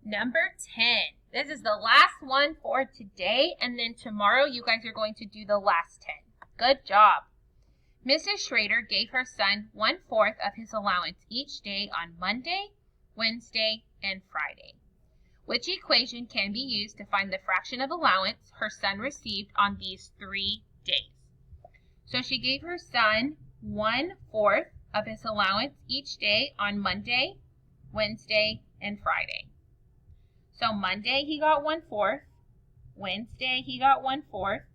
Number 10. This is the last one for today, and then tomorrow you guys are going to do the last 10. Good job. Mrs. Schrader gave her son 1/4 of his allowance each day on Monday, Wednesday, and Friday. Which equation can be used to find the fraction of allowance her son received on these 3 days? So she gave her son 1/4 of his allowance each day on Monday, Wednesday, and Friday. So Monday he got 1/4, Wednesday he got 1/4,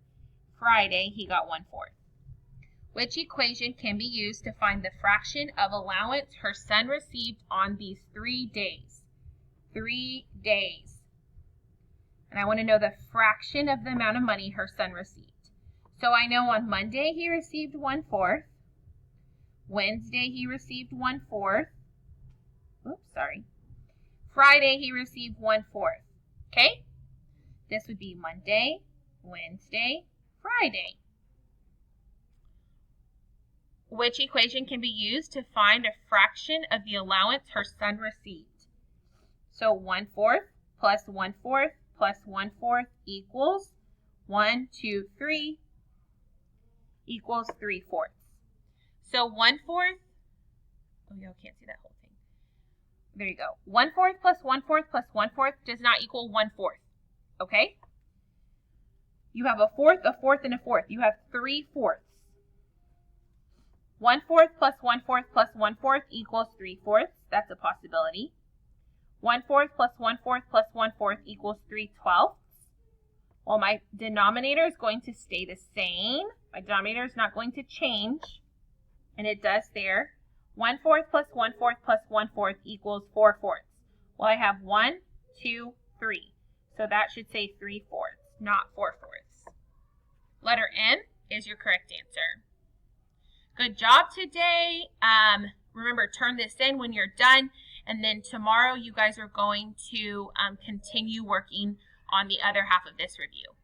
Friday he got 1/4. Which equation can be used to find the fraction of allowance her son received on these 3 days? 3 days. And I want to know the fraction of the amount of money her son received. So I know on Monday he received 1/4. Wednesday he received 1/4. Friday he received 1/4. Okay? This would be Monday, Wednesday, Friday. Which equation can be used to find a fraction of the allowance her son received? So 1/4 plus 1/4 plus 1/4 equals 1, 2, 3 equals 3/4. So 1/4, oh, y'all can't see that whole thing. There you go. 1/4 plus 1/4 plus 1/4 does not equal 1/4. Okay? You have a fourth, and a fourth. You have 3/4. 1/4 plus 1/4 plus 1/4 equals 3/4. That's a possibility. 1/4 plus 1/4 plus 1/4 equals 3/12. Well, my denominator is going to stay the same. My denominator is not going to change. And it does there. 1/4 plus 1/4 plus 1/4 equals 4/4. Well, I have 1, 2, 3. So that should say 3/4, not 4/4. Letter N is your correct answer. Good job today. Remember, turn this in when you're done. And then tomorrow you guys are going to continue working on the other half of this review.